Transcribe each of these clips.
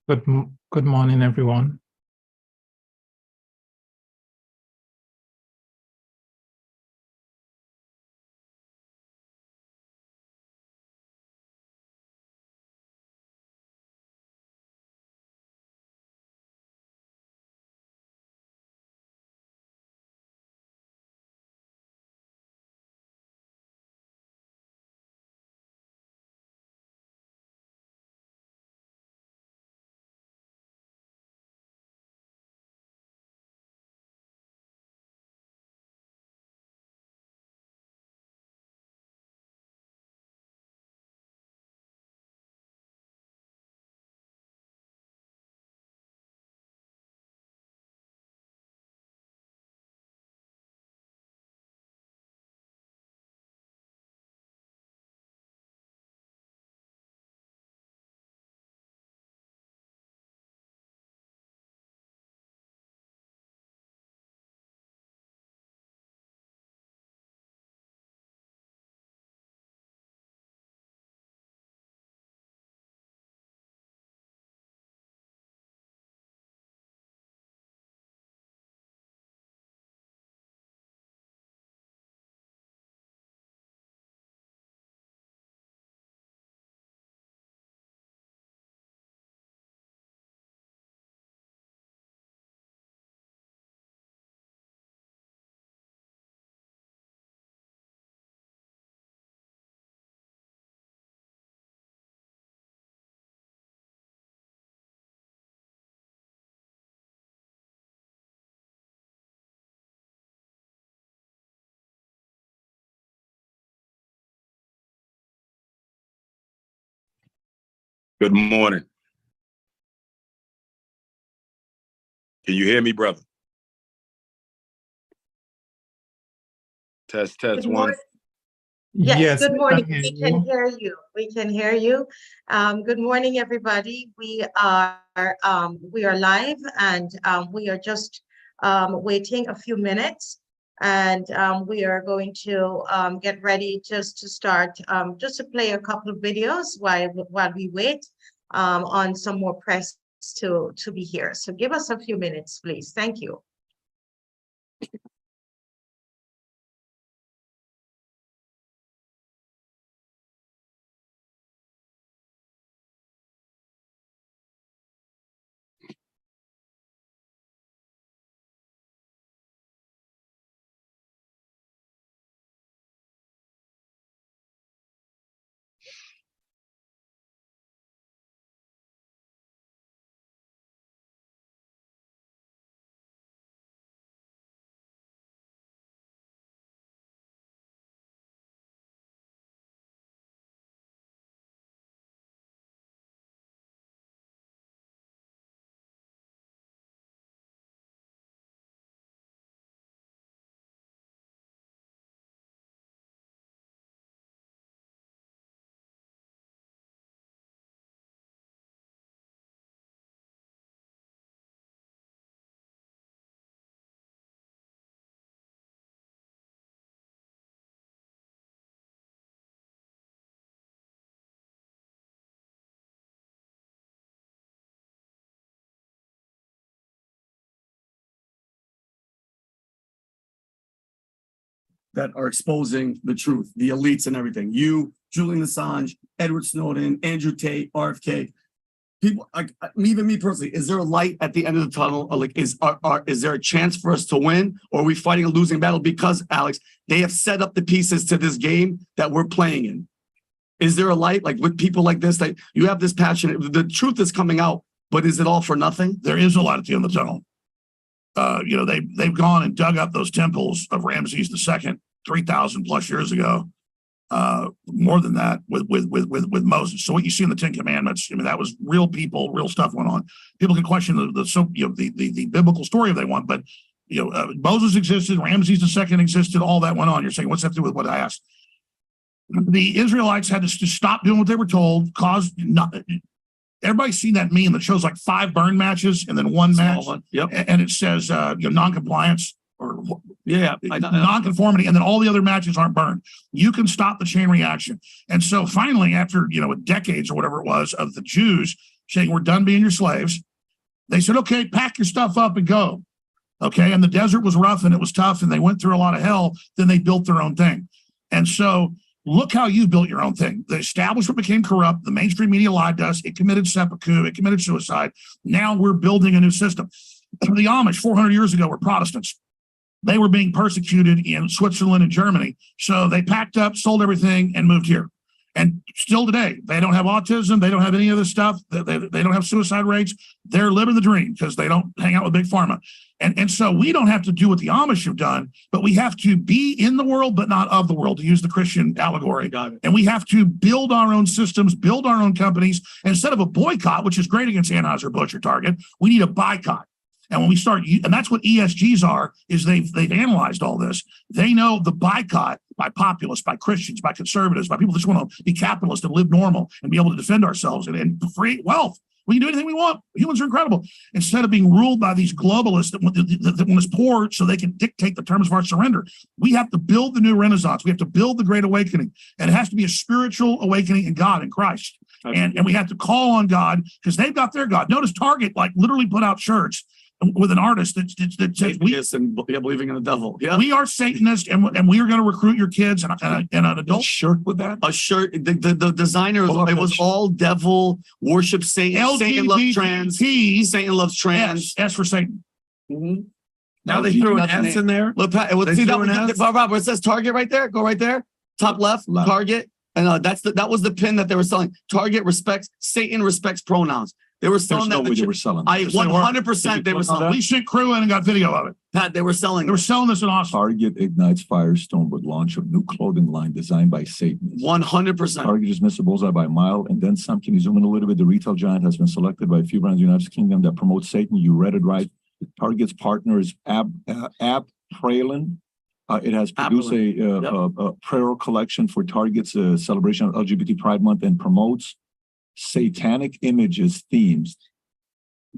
Good morning, everyone. Good morning. Can you hear me, brother? Test, one. Yes, good morning. we We can hear you. We can hear you. Good morning, everybody. We are live, and we are just waiting a few minutes, and we are going to get ready just to start, just to play a couple of videos while we wait on some more press to be here. So give us a few minutes, please. Thank you. That are exposing the truth, the elites and everything. You, Julian Assange, Edward Snowden, Andrew Tate, RFK. People, even me personally, is there a light at the end of the tunnel? Or like, is there a chance for us to win, or are we fighting a losing battle? Because, Alex, they have set up the pieces to this game that we're playing in. Is there a light, like with people like this, that you have this passion? The truth is coming out, but is it all for nothing? There is a light at the end of the tunnel. They've gone and dug up those temples of Ramses II 3,000 plus years ago, more than that with Moses. So what you see in the Ten Commandments, I mean, that was real people, real stuff went on. People can question the biblical story if they want, but Moses existed, Ramses II existed, all that went on. You're saying, what's that to do with what I asked? The Israelites had to stop doing what they were told. Everybody's seen that meme that shows like 5 burn matches and then one match. Yep. And it says non-compliance or non-conformity, and then all the other matches aren't burned. You can stop the chain reaction. And so finally, after decades or whatever it was of the Jews saying, we're done being your slaves. They said, okay, pack your stuff up and go. Okay. And the desert was rough and it was tough and they went through a lot of hell. Then they built their own thing. And so look how you built your own thing. The establishment became corrupt. The mainstream media lied to us. It committed seppuku. It committed suicide. Now we're building a new system. The Amish 400 years ago were Protestants. They were being persecuted in Switzerland and Germany. So they packed up, sold everything, and moved here. And still today, they don't have autism. They don't have any of this stuff. They don't have suicide rates. They're living the dream because they don't hang out with big pharma. And so we don't have to do what the Amish have done, but we have to be in the world, but not of the world, to use the Christian allegory. And we have to build our own systems, build our own companies. Instead of a boycott, which is great against Anheuser-Busch or Target, we need a boycott. And when we start, and that's what ESGs are, is they've analyzed all this. They know the boycott by populists, by Christians, by conservatives, by people that just want to be capitalist and live normal and be able to defend ourselves and create wealth. We can do anything we want. Humans are incredible. Instead of being ruled by these globalists that want us poor so they can dictate the terms of our surrender, we have to build the new Renaissance. We have to build the Great Awakening. And it has to be a spiritual awakening in God, in Christ. And we have to call on God because they've got their God. Notice Target literally put out shirts with an artist that says believing in the devil. Yeah, we are Satanists and we are going to recruit your kids and an adult shirt with that. A shirt. The designer it was all devil, worship Satan. Satan loves trans. Satan loves trans. S for Satan. Mm-hmm. Now they threw an S in there. Look, see that Robert, it says Target right there. Go right there. Top left. Target. And that was the pin that they were selling. Target respects Satan, respects pronouns. They were selling that. They were selling. I 100% they were selling. We sent crew in and got video of it. Pat, they were selling. They were selling this in Austin. Target ignites Firestone with launch of new clothing line designed by Satan. 100%. Target just missed the bullseye by a mile and then some. Can you zoom in a little bit? The retail giant has been selected by a few brands in the United Kingdom that promote Satan. You read it right. Target's partner is Pralin. It has produced a prayer collection for Target's celebration of LGBT Pride Month and promotes satanic images, themes.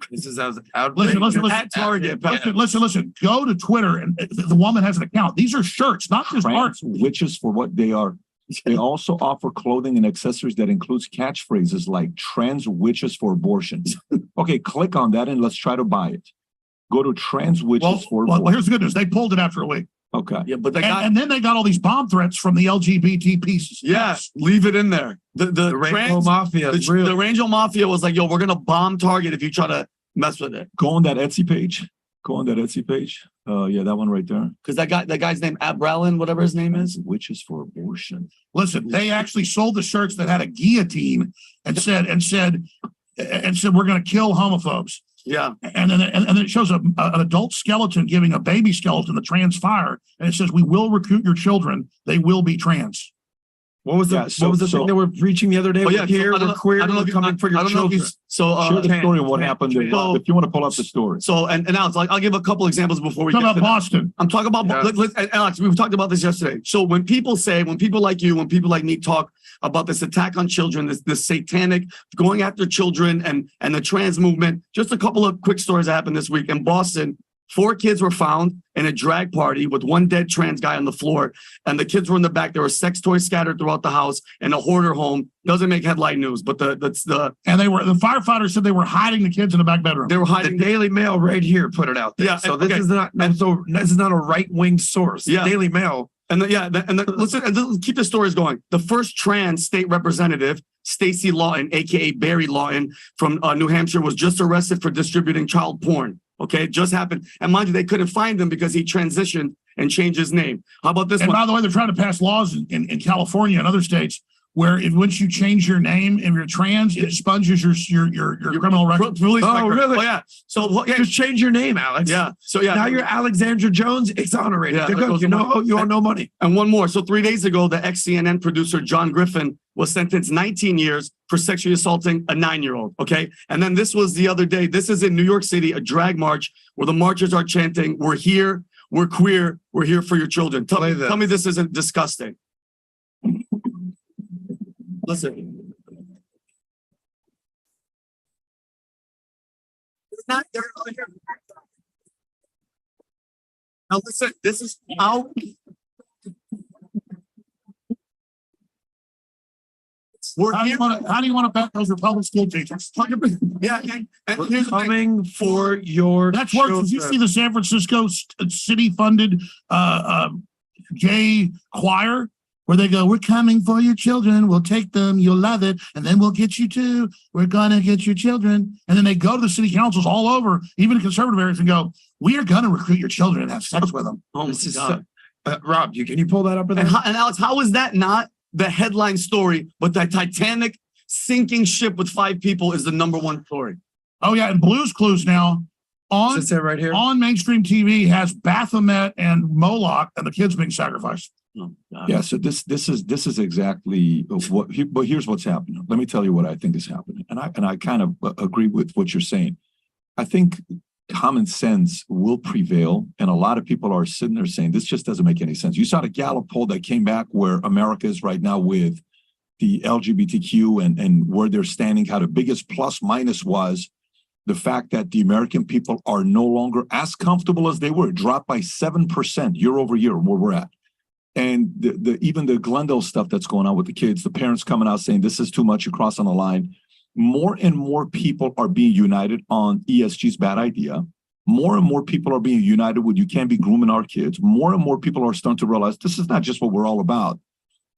This is as out. Listen. At Target. Listen. Go to Twitter and the woman has an account. These are shirts, not just art. Witches for what they are. They also offer clothing and accessories that includes catchphrases like trans witches for abortions. Okay, click on that and let's try to buy it. Go to trans witches for abortion. Well, here's the good news. They pulled it after a week. Okay. Yeah, but and then they got all these bomb threats from the LGBT pieces. Yes, leave it in there. The Rainbow Mafia. The Rainbow Mafia was like, yo, we're gonna bomb Target if you try to mess with it. Go on that Etsy page. Yeah, that one right there. Because that guy's name Abralin, whatever his name is. Witches for abortion. Listen, they actually sold the shirts that had a guillotine and said we're gonna kill homophobes. Yeah, and then it shows an adult skeleton giving a baby skeleton the trans fire, and it says, "We will recruit your children. They will be trans." What was the thing they were preaching the other day? We're queer. I don't know if coming for your children. Share the story of what happened there. If you want to pull up the story. So and Alex, I'll give a couple examples before we talk get about to Boston. I'm talking about Alex. We've talked about this yesterday. So when people like you, when people like me talk about this attack on children, this satanic going after children and the trans movement, just a couple of quick stories that happened this week in Boston. 4 kids were found in a drag party with one dead trans guy on the floor, and the kids were in the back. There were sex toys scattered throughout the house in a hoarder home. Doesn't make headline news, but the firefighters said they were hiding the kids in the back bedroom. They were hiding. The Daily Mail right here put it out there. Yeah, so this is not a right-wing source. Yeah. The Daily Mail. Listen, keep the stories going. The first trans state representative, Stacey Lawton, aka Barry Lawton from New Hampshire, was just arrested for distributing child porn. Okay, it just happened. And mind you, they couldn't find him because he transitioned and changed his name. How about this one? By the way, they're trying to pass laws in California and other states where once you change your name and you're trans, it expunges your criminal record. Really? Oh, yeah. So just change your name, Alex. Yeah. So yeah. Now you're Alexandra Jones. Exonerated. Yeah, you owe no money. And one more. So 3 days ago, the ex-CNN producer John Griffin was sentenced 19 years for sexually assaulting a 9-year-old. Okay. And then this was the other day. This is in New York City, a drag march where the marchers are chanting, "We're here. We're queer. We're here for your children." Tell me this isn't disgusting. Listen. It's not there. Now listen, this is how How do you want to back those Republican school teachers? 100%. Yeah, and We're here's the thing. coming for your That's worse. Did you see the San Francisco city-funded gay choir where they go, "We're coming for your children. We'll take them. You'll love it, and then we'll get you too. We're gonna get your children." And then they go to the city councils all over, even conservative areas, and go, "We are gonna recruit your children and have sex with them." Oh my This is God. Rob, can you pull that up? And Alex, how is that not the headline story, but the Titanic sinking ship with 5 people is the #1 story? Oh yeah, and Blue's Clues now on Is it right here? on mainstream TV has Baphomet and Moloch and the kids being sacrificed. Oh, God. Yeah, so this is exactly what. But here's what's happening. Let me tell you what I think is happening, and I kind of agree with what you're saying. I think common sense will prevail, and a lot of people are sitting there saying this just doesn't make any sense. You saw the Gallup poll that came back where America is right now with the LGBTQ and where they're standing. How the biggest plus minus was the fact that the American people are no longer as comfortable as they were. It dropped by 7% year over year where we're at. And even the Glendale stuff that's going on with the kids, the parents coming out saying this is too much, you're crossing the line. More and more people are being united on ESG's bad idea. More and more people are being united with you can't be grooming our kids. More and more people are starting to realize this is not just what we're all about.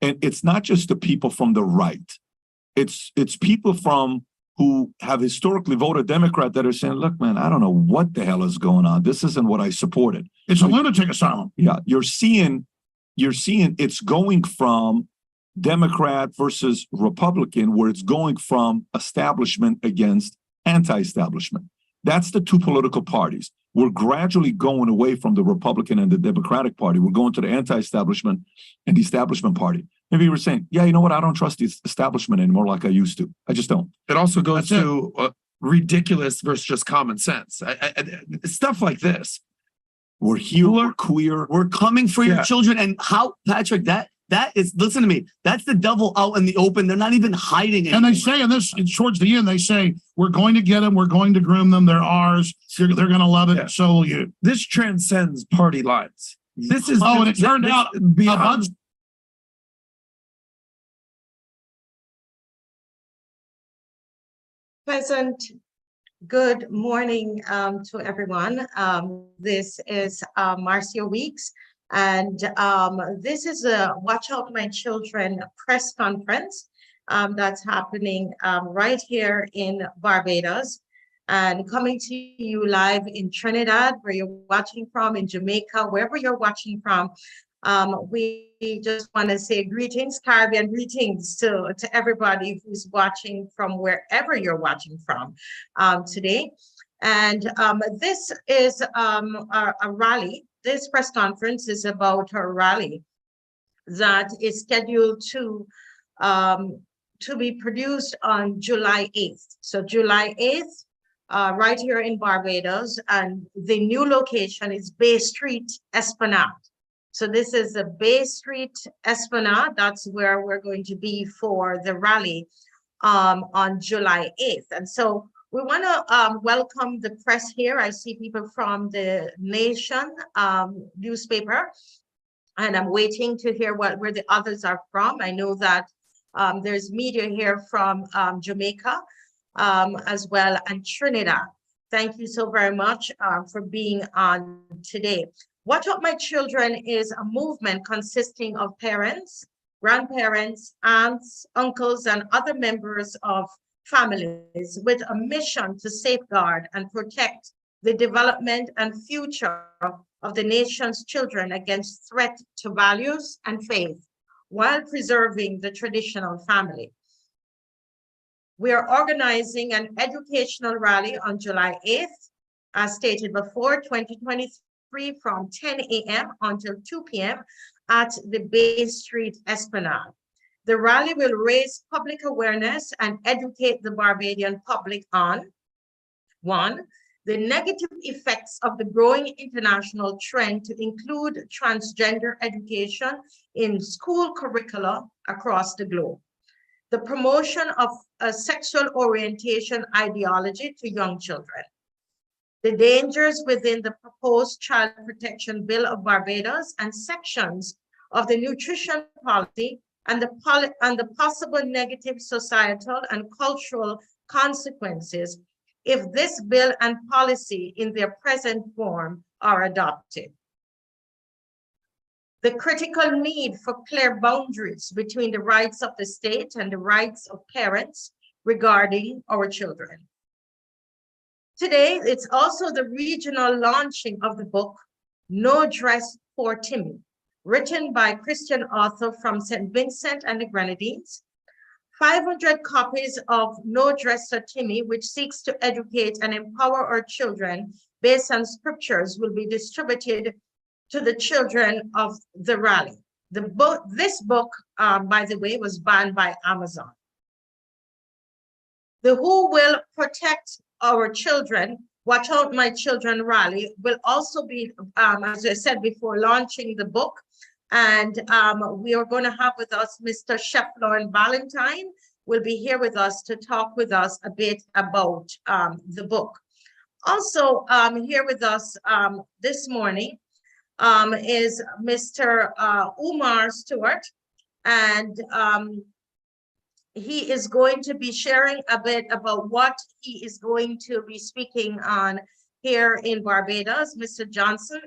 And it's not just the people from the right. It's people from who have historically voted Democrat that are saying, look, man, I don't know what the hell is going on. This isn't what I supported. It's a lunatic asylum. Yeah, you're seeing it's going from Democrat versus Republican, where it's going from establishment against anti-establishment. That's the two political parties. We're gradually going away from the Republican and the Democratic Party. We're going to the anti-establishment and the establishment party. Maybe you were saying, yeah, you know what? I don't trust the establishment anymore like I used to. I just don't. It also goes to ridiculous versus just common sense. Stuff like this. We're here, we're queer. We're coming for your children. And how, Patrick, that is, listen to me, that's the devil out in the open. They're not even hiding it. And they say in this, towards the end, they say, we're going to get them, we're going to groom them, they're ours, they're going to love it, Yeah. so will you. This transcends party lines. This is And it turned out beyond. Pleasant good morning to everyone. This is Marcia Weeks, and this is a Watch Out My Children press conference that's happening right here in Barbados, and coming to you live in Trinidad, where you're watching from, in Jamaica, wherever you're watching from. We just want to say greetings, Caribbean greetings to everybody who's watching from wherever you're watching from today. And this is a rally. This press conference is about a rally that is scheduled to be produced on July 8th. So July 8th, right here in Barbados, and the new location is Bay Street, Esplanade. So this is the Bay Street Esplanade. That's where we're going to be for the rally on July 8th. And so we want to welcome the press here. I see people from the Nation newspaper, and I'm waiting to hear where the others are from. I know that there's media here from Jamaica as well, and Trinidad. Thank you so very much for being on today. Watch Out My Children is a movement consisting of parents, grandparents, aunts, uncles, and other members of families with a mission to safeguard and protect the development and future of the nation's children against threat to values and faith, while preserving the traditional family. We are organizing an educational rally on July 8th, as stated before, 2023, from 10 a.m. until 2 p.m. at the Bay Street Esplanade. The rally will raise public awareness and educate the Barbadian public on, 1, the negative effects of the growing international trend to include transgender education in school curricula across the globe, the promotion of a sexual orientation ideology to young children, the dangers within the proposed Child Protection Bill of Barbados and sections of the nutrition policy and the possible negative societal and cultural consequences if this bill and policy in their present form are adopted. The critical need for clear boundaries between the rights of the state and the rights of parents regarding our children. Today, it's also the regional launching of the book, No Dress for Timmy, written by Christian author from St. Vincent and the Grenadines. 500 copies of No Dress for Timmy, which seeks to educate and empower our children based on scriptures, will be distributed to the children of the rally. This book, by the way, was banned by Amazon. The Who Will Protect Our Children, Watch Out My Children rally will also be, as I said before, launching the book. And we are going to have with us Mr. Chef Lauren Valentine will be here with us to talk with us a bit about the book. Also here with us this morning is Mr. Umar Stewart, and he is going to be sharing a bit about what he is going to be speaking on here in Barbados. Mr. Johnson,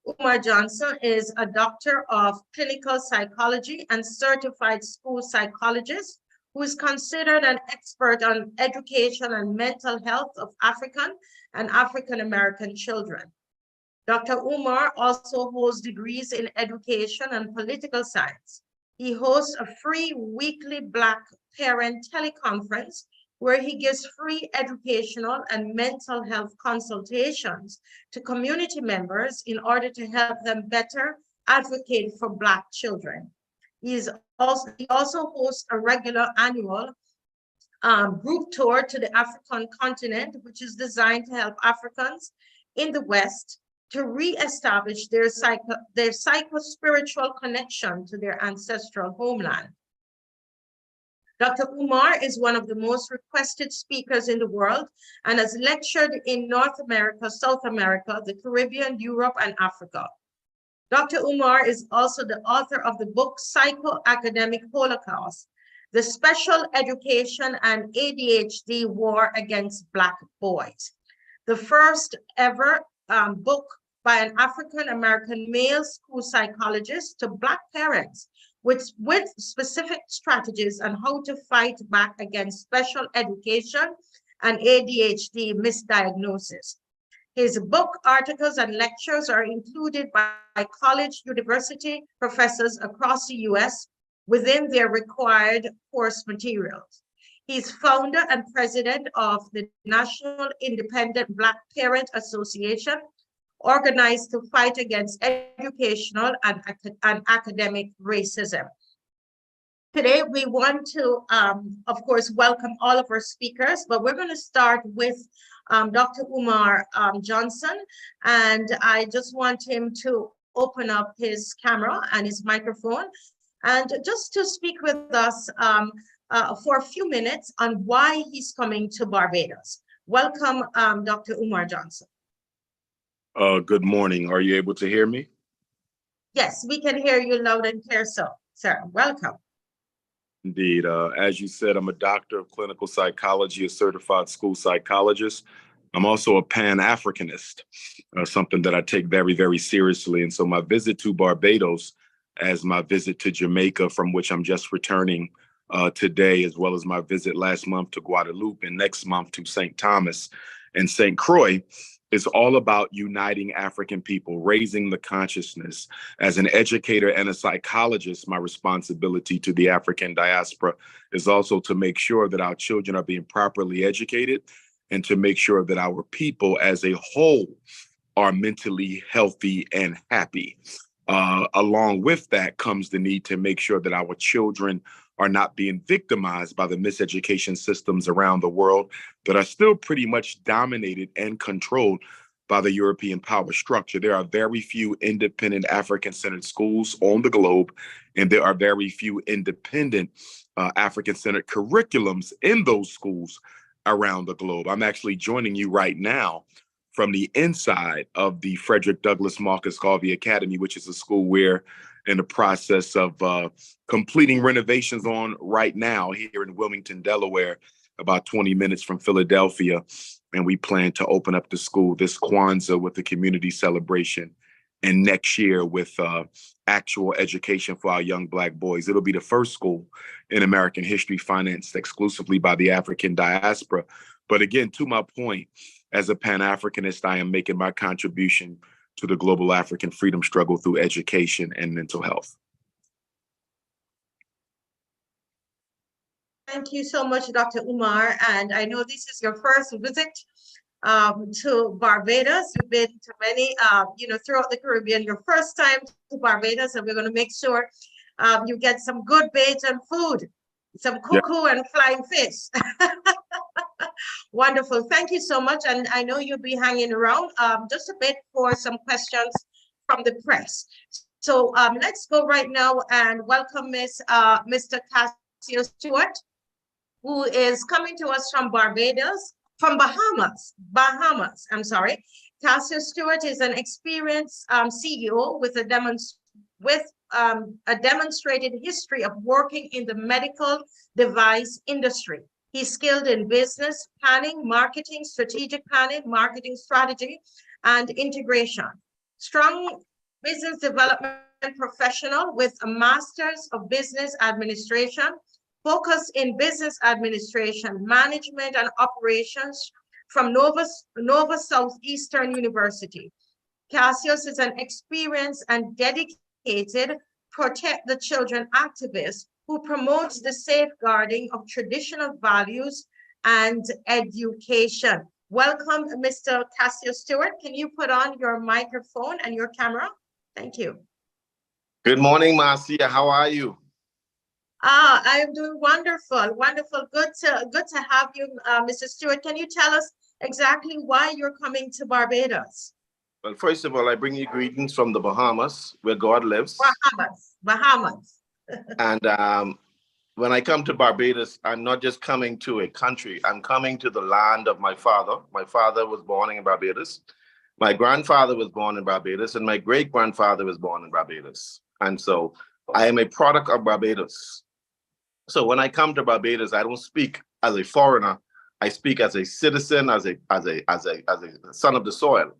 Umar Johnson, is a doctor of clinical psychology and certified school psychologist who is considered an expert on education and mental health of African and African American children. Dr. Umar also holds degrees in education and political science. He hosts a free weekly Black parent teleconference where he gives free educational and mental health consultations to community members in order to help them better advocate for Black children. He also hosts a regular annual group tour to the African continent, which is designed to help Africans in the West to re-establish their psycho-spiritual connection to their ancestral homeland. Dr. Umar is one of the most requested speakers in the world and has lectured in North America, South America, the Caribbean, Europe, and Africa. Dr. Umar is also the author of the book Psycho-Academic Holocaust, The Special Education and ADHD War Against Black Boys, the first ever book by an African-American male school psychologist to Black parents with specific strategies on how to fight back against special education and ADHD misdiagnosis. His book, articles, and lectures are included by college, university professors across the US within their required course materials. He's founder and president of the National Independent Black Parent Association, organized to fight against educational and academic racism. Today, we want to, of course, welcome all of our speakers, but we're going to start with Dr. Umar Johnson, and I just want him to open up his camera and his microphone, and just to speak with us for a few minutes on why he's coming to Barbados. Welcome, Dr. Umar Johnson. Good morning. Are you able to hear me? Yes, we can hear you loud and clear, sir. Welcome. Indeed. As you said, I'm a doctor of clinical psychology, a certified school psychologist. I'm also a Pan-Africanist, something that I take very, very seriously. And so my visit to Barbados, as my visit to Jamaica, from which I'm just returning today, as well as my visit last month to Guadeloupe and next month to St. Thomas and St. Croix, is all about uniting African people, raising the consciousness. As an educator and a psychologist, my responsibility to the African diaspora is also to make sure that our children are being properly educated and to make sure that our people as a whole are mentally healthy and happy. Along with that comes the need to make sure that our children are not being victimized by the miseducation systems around the world that are still pretty much dominated and controlled by the European power structure. There are very few independent African-centered schools on the globe, and there are very few independent African-centered curriculums in those schools around the globe. I'm actually joining you right now from the inside of the Frederick Douglass Marcus Garvey Academy, which is a school where in the process of completing renovations on right now here in Wilmington, Delaware, about 20 minutes from Philadelphia. And we plan to open up the school this Kwanzaa with a community celebration, and next year with actual education for our young Black boys. It'll be the first school in American history financed exclusively by the African diaspora. But again, to my point, as a Pan-Africanist, I am making my contribution to the global African freedom struggle through education and mental health. Thank you so much, Dr. Umar. And I know this is your first visit to Barbados. You've been to many, throughout the Caribbean, your first time to Barbados, and we're going to make sure you get some good Bajan food, some cuckoo and flying fish. Wonderful. Thank you so much. And I know you'll be hanging around just a bit for some questions from the press. So let's go right now and welcome Mr. Cassio Stewart, who is coming to us from Barbados, from Bahamas, I'm sorry. Cassio Stewart is an experienced CEO with a demonstrated history of working in the medical device industry. He's skilled in business planning, marketing, strategic planning, marketing strategy, and integration. Strong business development professional with a master's of business administration, focus in business administration, management, and operations from Nova Southeastern University. Cassius is an experienced and dedicated Protect the Children activist who promotes the safeguarding of traditional values and education. Welcome, Mr. Cassio Stewart. Can you put on your microphone and your camera? Thank you. Good morning, Marcia. How are you? I am doing wonderful, wonderful. Good to have you, Mr. Stewart. Can you tell us exactly why you're coming to Barbados? Well, first of all, I bring you greetings from the Bahamas, where God lives. Bahamas. And when I come to Barbados, I'm not just coming to a country. I'm coming to the land of my father. My father was born in Barbados. My grandfather was born in Barbados, and my great-grandfather was born in Barbados. And so I am a product of Barbados. So when I come to Barbados, I don't speak as a foreigner. I speak as a citizen, as a son of the soil.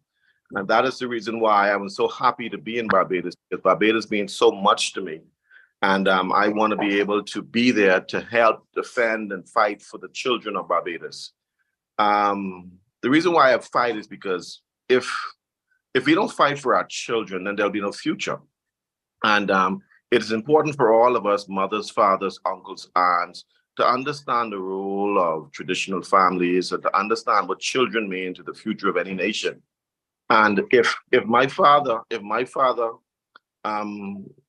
And that is the reason why I was so happy to be in Barbados, because Barbados means so much to me. And I want to be able to be there to help defend and fight for the children of Barbados. The reason why I fight is because if we don't fight for our children, then there'll be no future. And it is important for all of us, mothers, fathers, uncles, aunts, to understand the role of traditional families and to understand what children mean to the future of any nation. And if my father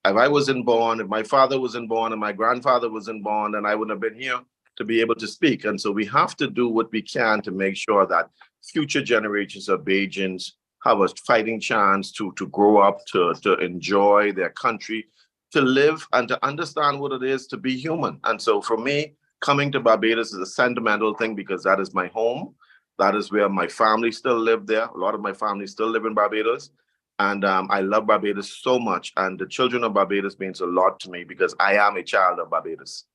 wasn't born, if my father wasn't born and my grandfather wasn't born, then I wouldn't have been here to be able to speak. And so we have to do what we can to make sure that future generations of Bajans have a fighting chance to grow up, to enjoy their country, to live and to understand what it is to be human. And so for me, coming to Barbados is a sentimental thing because that is my home. That is where my family still live there. A lot of my family still live in Barbados. And I love Barbados so much. And the children of Barbados means a lot to me because I am a child of Barbados.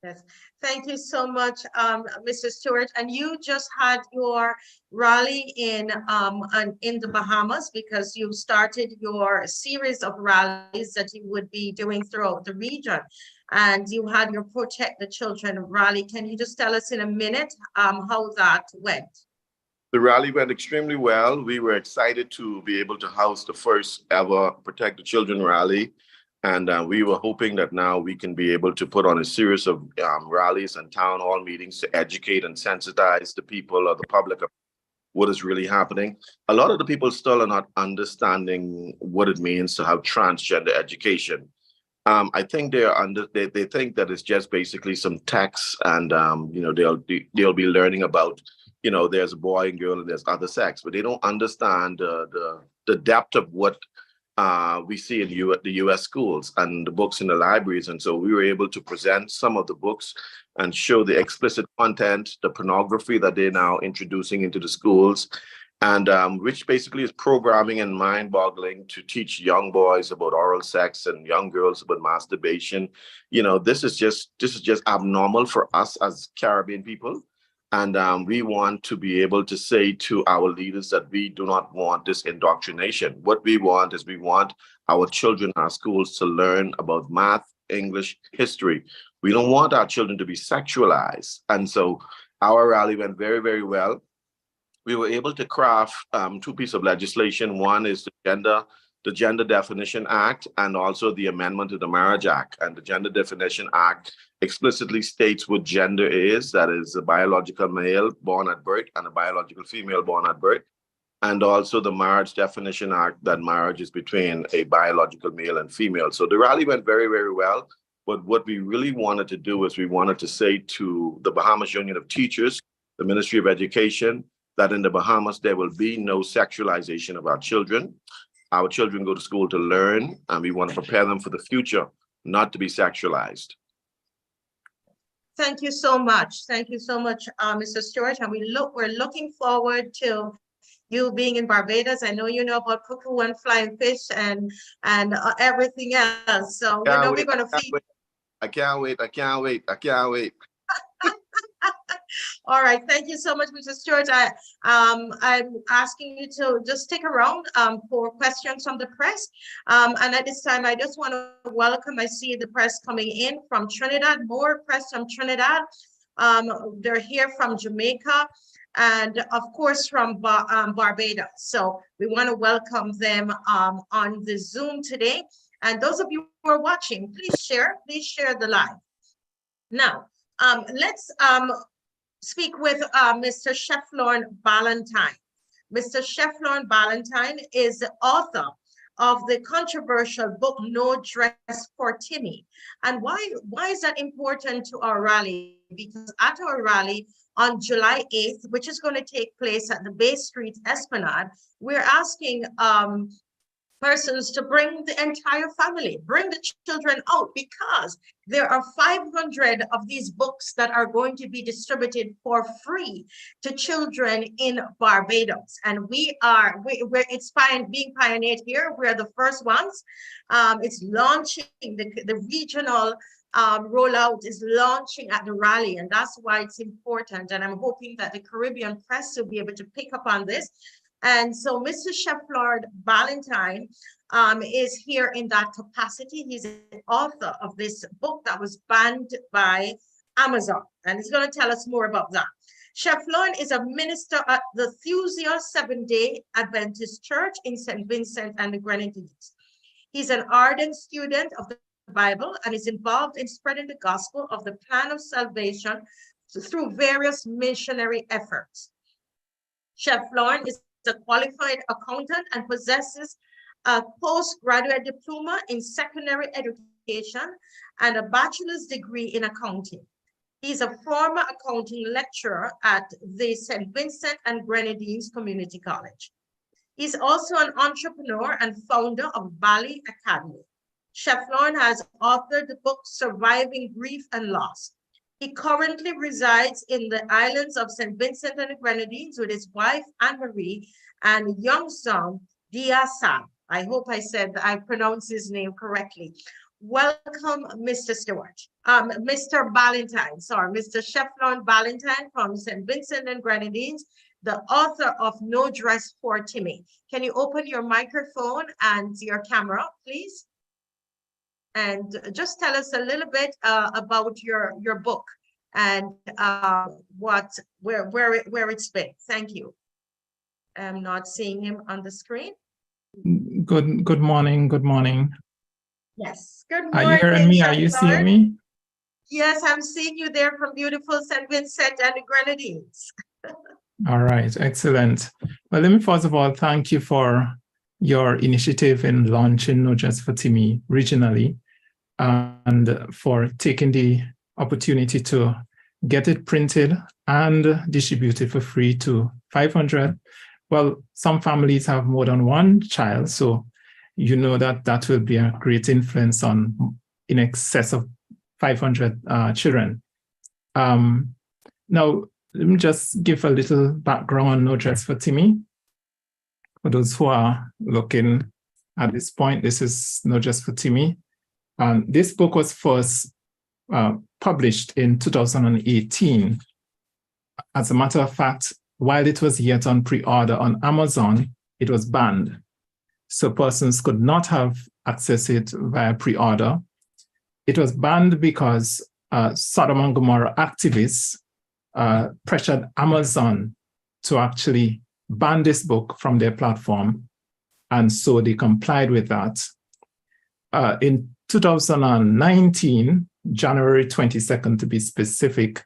Yes, thank you so much, Mr. Stewart. And you just had your rally in the Bahamas because you started your series of rallies that you would be doing throughout the region. And you had your Protect the Children rally. Can you just tell us in a minute how that went? The rally went extremely well. We were excited to be able to house the first ever Protect the Children rally. And we were hoping that now we can be able to put on a series of rallies and town hall meetings to educate and sensitize the people or the public of what is really happening. A lot of the people still are not understanding what it means to have transgender education. I think they think that it's just basically some text and they'll be learning about, there's a boy and girl and there's other sex, but they don't understand the depth of what we see in the U.S. schools and the books in the libraries. And so we were able to present some of the books and show the explicit content, the pornography that they're now introducing into the schools. and which basically is programming and mind-boggling to teach young boys about oral sex and young girls about masturbation. You know, this is just abnormal for us as Caribbean people. And we want to be able to say to our leaders that we do not want this indoctrination. What we want is we want our children, our schools to learn about math, English, history. We don't want our children to be sexualized. And so our rally went very, very well. We were able to craft two pieces of legislation. One is the Gender Definition Act, and also the amendment to the Marriage Act. And the Gender Definition Act explicitly states what gender is. That is a biological male born at birth and a biological female born at birth. And also the Marriage Definition Act, that marriage is between a biological male and female. So the rally went very, very well. But what we really wanted to do is we wanted to say to the Bahamas Union of Teachers, the Ministry of Education, that in the Bahamas, there will be no sexualization of our children. Our children go to school to learn, and we want to prepare them for the future, not to be sexualized. Thank you so much. Thank you so much, Mr. Stewart. And we're looking forward to you being in Barbados. I know you know about cuckoo and flying fish and everything else. So you know we're going to feed. I can't wait. I can't wait. I can't wait. All right, thank you so much, Mr. Stewart. I'm asking you to just stick around for questions from the press. And at this time, I just want to welcome, I see the press coming in from Trinidad, more press from Trinidad. They're here from Jamaica and of course from Barbados. So we want to welcome them on the Zoom today. And those of you who are watching, please share the live. Now, let's speak with Mr. Shefflorn Ballantyne. Mr. Shefflorn Ballantyne is the author of the controversial book, No Dress for Timmy. And why is that important to our rally? Because at our rally on July 8th, which is going to take place at the Bay Street Esplanade, we're asking persons to bring the entire family, bring the children out, because there are 500 of these books that are going to be distributed for free to children in Barbados. And it's being pioneered here. We're the first ones. It's launching, the regional rollout is launching at the rally, and that's why it's important. And I'm hoping that the Caribbean press will be able to pick up on this. And so Mr. Shefflorn Ballantyne is here in that capacity. He's the author of this book that was banned by Amazon, and he's going to tell us more about that. Shefflorn is a minister at the Thusia Seventh-day Adventist Church in St. Vincent and the Grenadines. He's an ardent student of the Bible and is involved in spreading the gospel of the plan of salvation through various missionary efforts. Shefflorn is a qualified accountant and possesses a postgraduate diploma in secondary education and a bachelor's degree in accounting. He's a former accounting lecturer at the St. Vincent and Grenadines Community College. He's also an entrepreneur and founder of Bali Academy. Shefflorn has authored the book Surviving Grief and Loss. He currently resides in the islands of St. Vincent and the Grenadines with his wife, Anne-Marie, and young son, Dia-Sam. I hope I pronounced his name correctly. Welcome, Mr. Stewart. Mr. Ballantyne, sorry, Mr. Shefflorn Ballantyne from St. Vincent and Grenadines, the author of No Dress for Timmy. Can you open your microphone and your camera, please? And just tell us a little bit about your book and where it's been. Thank you. I'm not seeing him on the screen. Good morning. Good morning. Yes. Good morning. Are you hearing me? Are you seeing me? Yes, I'm seeing you there from beautiful St. Vincent and the Grenadines. All right. Excellent. Well, let me first of all thank you for your initiative in launching No Dress for Timmy regionally, and for taking the opportunity to get it printed and distributed for free to 500. Well, some families have more than one child, so you know that will be a great influence on in excess of 500 children. Now, let me just give a little background on No Dress for Timmy. For those who are looking at this point, this is No Dress for Timmy. This book was first published in 2018. As a matter of fact, while it was yet on pre-order on Amazon, it was banned. So persons could not have accessed it via pre-order. It was banned because Sodom and Gomorrah activists pressured Amazon to actually ban this book from their platform. And so they complied with that. In 2019, January 22nd to be specific,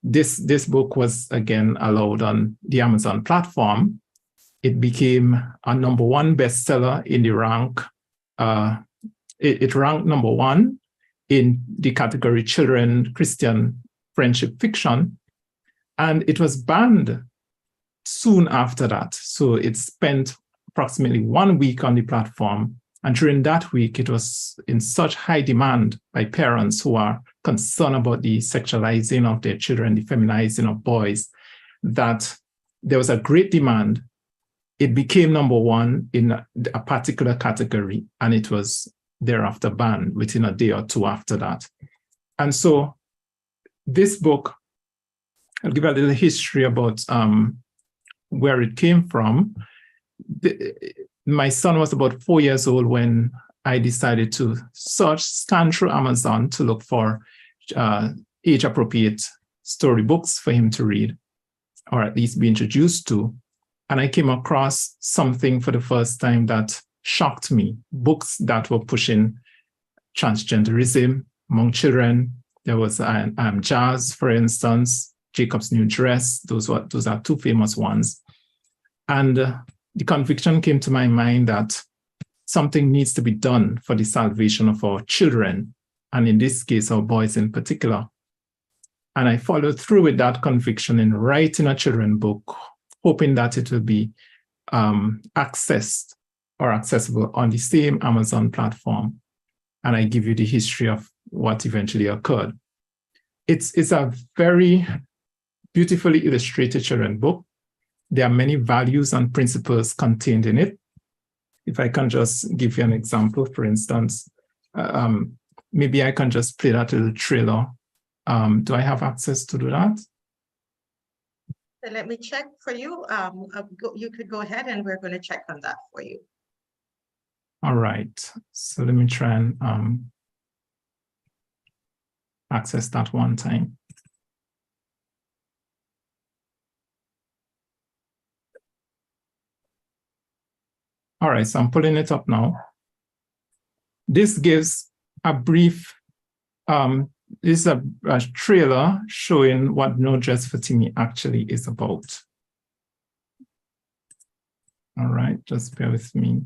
this book was again allowed on the Amazon platform. It became a #1 bestseller in the rank. It ranked #1 in the category Children Christian Friendship Fiction. And it was banned soon after that. So it spent approximately 1 week on the platform. And during that week, it was in such high demand by parents who are concerned about the sexualizing of their children, the feminizing of boys, that there was a great demand. It became #1 in a particular category, and it was thereafter banned within a day or two after that. And so this book, I'll give a little history about where it came from. My son was about 4 years old when I decided to scan through Amazon to look for age-appropriate storybooks for him to read, or at least be introduced to. And I came across something for the first time that shocked me, books that were pushing transgenderism among children. There was Jazz, for instance, Jacob's New Dress. Those are two famous ones. And the conviction came to my mind that something needs to be done for the salvation of our children, and in this case, our boys in particular. And I followed through with that conviction in writing a children's book, hoping that it will be accessed or accessible on the same Amazon platform. And I give you the history of what eventually occurred. It's a very beautifully illustrated children's book. There are many values and principles contained in it. If I can just give you an example, for instance, maybe I can just play that little trailer. Do I have access to do that? So let me check for you. You could go ahead and we're going to check on that for you. All right. So let me try and access that one time. All right, so I'm pulling it up now. This gives a brief, this is a trailer showing what No Dress for Timmy actually is about. All right, just bear with me.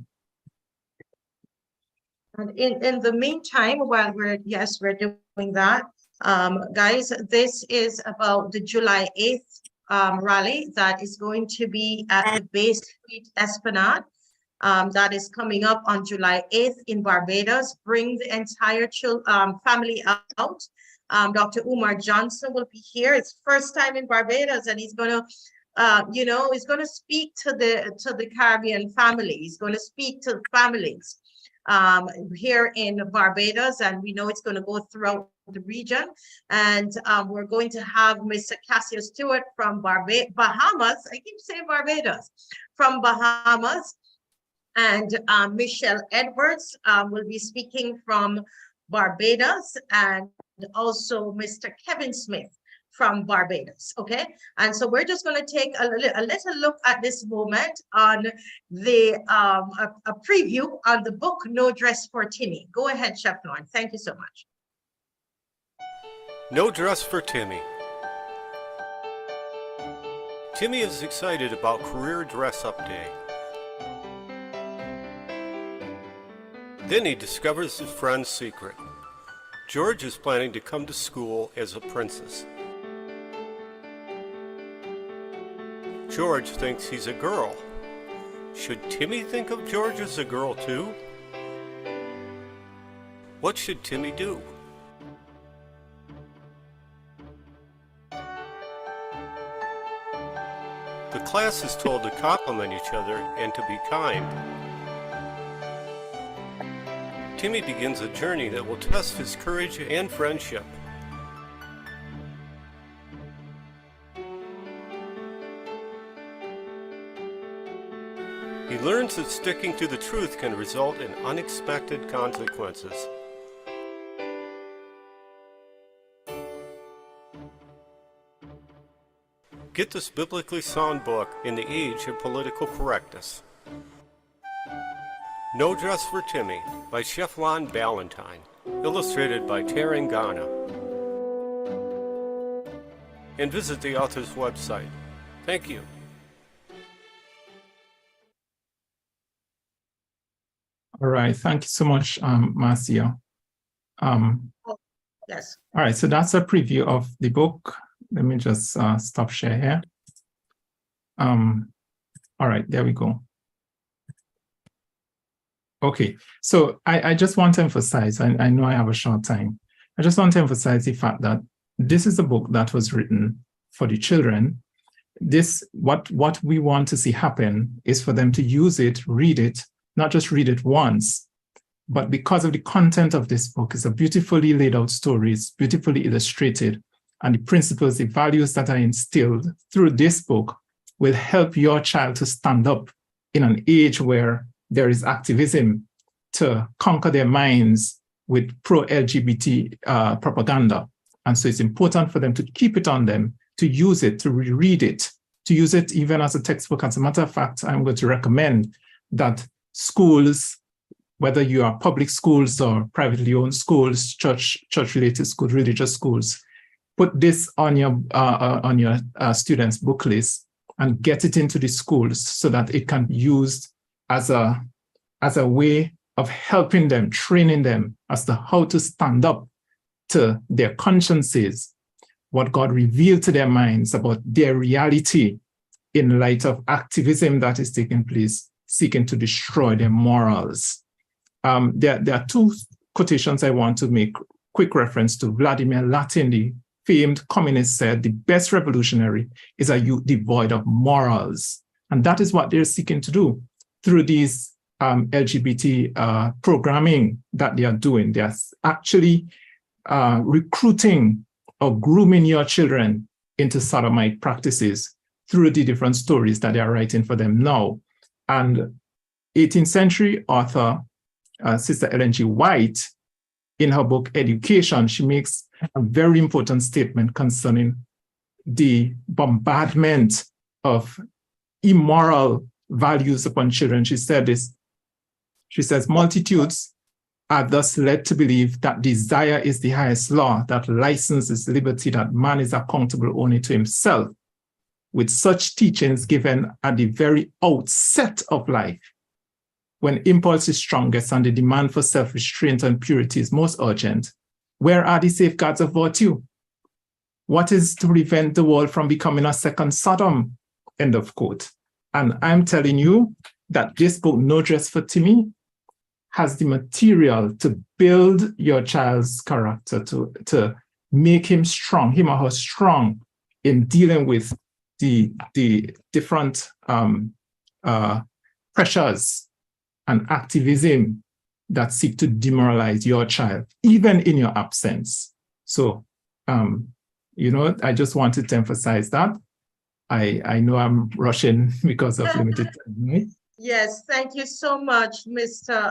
And in the meantime, while we're doing that, guys, this is about the July 8th rally that is going to be at the Bay Street Esplanade. That is coming up on July 8th in Barbados. Bring the entire family out. Dr. Umar Johnson will be here. It's first time in Barbados, and he's going to, he's going to speak to the Caribbean family. He's going to speak to families here in Barbados, and we know it's going to go throughout the region. And we're going to have Mr. Cassio Stewart from Bahamas. I keep saying Barbados, from Bahamas. And Michelle Edwards will be speaking from Barbados, and also Mr. Kevin Smith from Barbados. Okay, and so we're just going to take a little look at this moment on the a preview on the book No Dress for Timmy. Go ahead, Chef Lauren. Thank you so much. No Dress for Timmy. Timmy is excited about Career Dress Up Day. Then he discovers his friend's secret. George is planning to come to school as a princess. George thinks he's a girl. Should Timmy think of George as a girl too? What should Timmy do? The class is told to compliment each other and to be kind. Timmy begins a journey that will test his courage and friendship. He learns that sticking to the truth can result in unexpected consequences. Get this biblically sound book in the age of political correctness. No Dress for Timmy by Chef Lon Ballantyne, illustrated by Tarangana. And visit the author's website. Thank you. All right, thank you so much, Marcia. Yes. All right, so that's a preview of the book. Let me just stop share here. All right, there we go. Okay, so I just want to emphasize, I know I have a short time. I just want to emphasize the fact that this is a book that was written for the children. What we want to see happen is for them to use it, read it, not just read it once, but because of the content of this book, it's a beautifully laid out story, it's beautifully illustrated, and the principles, the values that are instilled through this book will help your child to stand up in an age where there is activism to conquer their minds with pro-LGBT propaganda. And so it's important for them to keep it on them, to use it, to reread it, to use it even as a textbook. As a matter of fact, I'm going to recommend that schools, whether you are public schools or privately owned schools, church-related schools, religious schools, put this on your students' book list and get it into the schools so that it can be used as a way of helping them, training them as to how to stand up to their consciences, what God revealed to their minds about their reality in light of activism that is taking place, seeking to destroy their morals. There are two quotations I want to make quick reference to. Vladimir Latin, the famed communist, said, "The best revolutionary is a youth devoid of morals." And that is what they're seeking to do through these LGBT programming that they are doing. They're actually recruiting or grooming your children into sodomite practices through the different stories that they are writing for them now. And 18th century author, Sister Ellen G. White, in her book Education, she makes a very important statement concerning the bombardment of immoral values upon children. She said this. She says, "Multitudes are thus led to believe that desire is the highest law, that license is liberty, that man is accountable only to himself. With such teachings given at the very outset of life, when impulse is strongest and the demand for self-restraint and purity is most urgent, where are the safeguards of virtue? What is to prevent the world from becoming a second Sodom?" End of quote. And I'm telling you that this book, No Dress for Timmy, has the material to build your child's character, to make him strong, him or her strong in dealing with the different pressures and activism that seek to demoralize your child, even in your absence. So, I just wanted to emphasize that. I know I'm rushing because of limited time, right? Yes, thank you so much, Mr.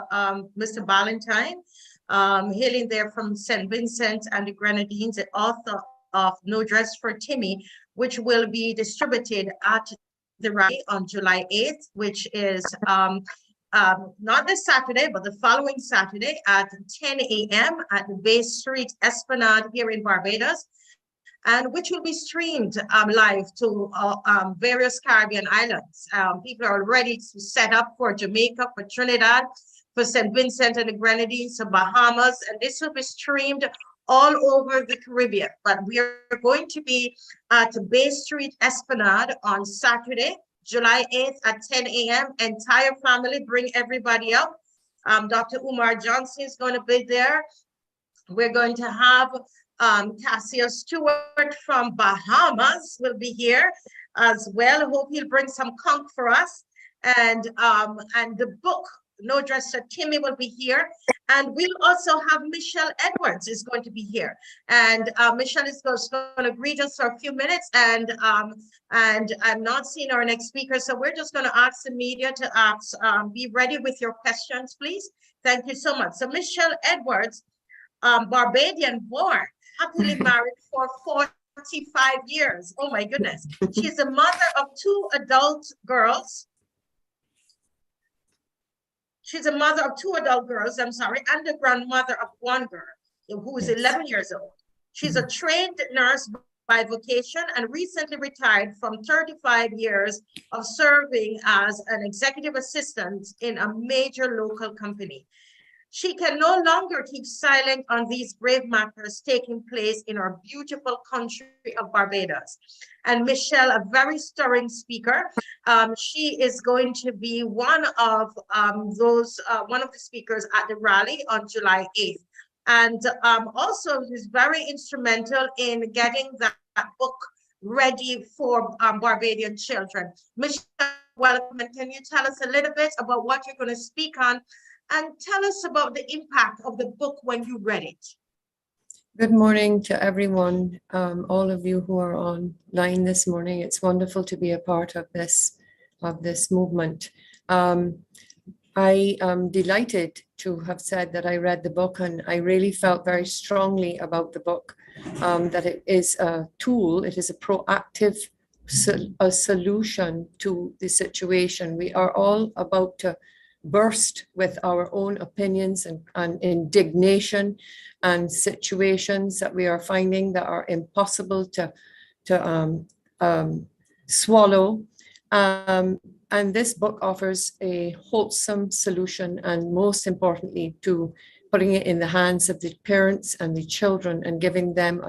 Ballantyne, hailing there from St. Vincent and the Grenadines, the author of No Dress for Timmy, which will be distributed at the rally on July 8th, which is not this Saturday, but the following Saturday at 10 a.m. at the Bay Street Esplanade here in Barbados, and which will be streamed live to various Caribbean islands. People are ready to set up for Jamaica, for Trinidad, for St. Vincent and the Grenadines, for Bahamas, and this will be streamed all over the Caribbean. But we are going to be at the Bay Street Esplanade on Saturday, July 8th at 10 a.m. Entire family, bring everybody up. Dr. Umar Johnson is going to be there. We're going to have Cassio Stewart from Bahamas will be here as well. Hope he'll bring some conch for us. And the book, No Dress for Timmy, will be here. And we'll also have Michelle Edwards is going to be here. And Michelle is going to greet us for a few minutes. And I'm not seeing our next speaker. So we're just going to ask the media to be ready with your questions, please. Thank you so much. So Michelle Edwards, Barbadian born, happily married for 45 years. Oh my goodness. She's the mother of 2 adult girls. She's a mother of 2 adult girls, I'm sorry, and the grandmother of 1 girl who is 11 years old. She's a trained nurse by vocation and recently retired from 35 years of serving as an executive assistant in a major local company. She can no longer keep silent on these grave matters taking place in our beautiful country of Barbados. And Michelle, a very stirring speaker. She is going to be one of the speakers at the rally on July 8th. And also is very instrumental in getting that book ready for Barbadian children. Michelle, welcome. And can you tell us a little bit about what you're going to speak on? And tell us about the impact of the book when you read it. Good morning to everyone, all of you who are online this morning. It's wonderful to be a part of this movement. I am delighted to have said that I read the book, and I really felt very strongly about the book, that it is a tool, it is a proactive solution to the situation. We are all about to burst with our own opinions and indignation and situations that we are finding that are impossible to swallow. And this book offers a wholesome solution, and most importantly, to putting it in the hands of the parents and the children and giving them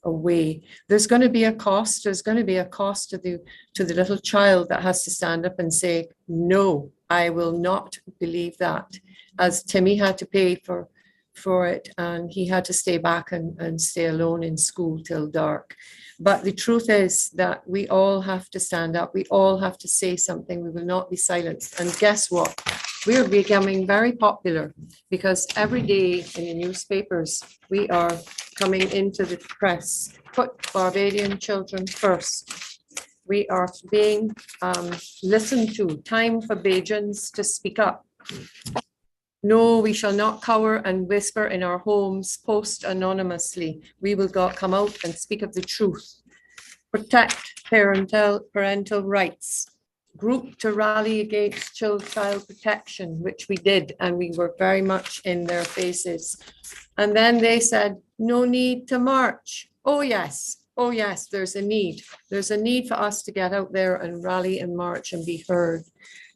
a way. There's going to be a cost. There's going to be a cost to the little child that has to stand up and say, no, I will not believe that, as Timmy had to pay for it, and he had to stay back and stay alone in school till dark. But the truth is that we all have to stand up. We all have to say something. We will not be silenced. And guess what? We're becoming very popular because every day in the newspapers, we are coming into the press. Put Barbadian children first. We are being listened to. Time for Bajans to speak up. No, we shall not cower and whisper in our homes, post anonymously. We will come out and speak of the truth. Protect parental rights. Group to rally against child protection, which we did, and we were very much in their faces. And then they said, no need to march. Oh yes, there's a need. There's a need for us to get out there and rally and march and be heard.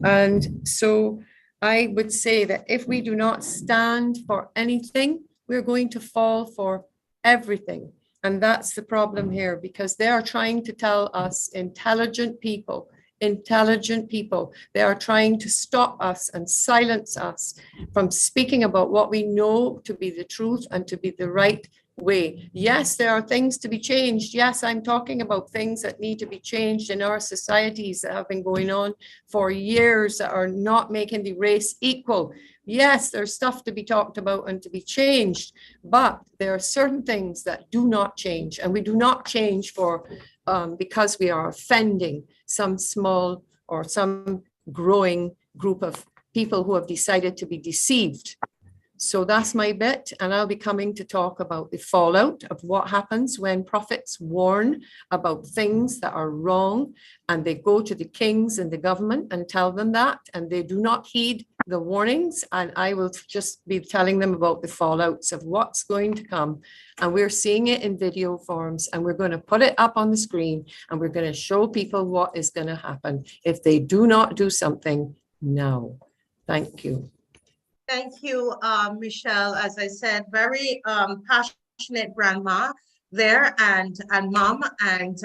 And so I would say that if we do not stand for anything, we're going to fall for everything. And that's the problem here, because they are trying to tell us intelligent people, they are trying to stop us and silence us from speaking about what we know to be the truth and to be the right way. Yes, there are things to be changed. Yes, I'm talking about things that need to be changed in our societies that have been going on for years that are not making the race equal. Yes, there's stuff to be talked about and to be changed, but there are certain things that do not change, and we do not change because we are offending some small or some growing group of people who have decided to be deceived. So that's my bit, and I'll be coming to talk about the fallout of what happens when prophets warn about things that are wrong, and they go to the kings and the government and tell them that, and they do not heed the warnings. And I will just be telling them about the fallouts of what's going to come. And we're seeing it in video forms, and we're going to put it up on the screen, and we're going to show people what is going to happen if they do not do something now. Thank you. Thank you, Michelle. As I said, very passionate grandma. there and mom, and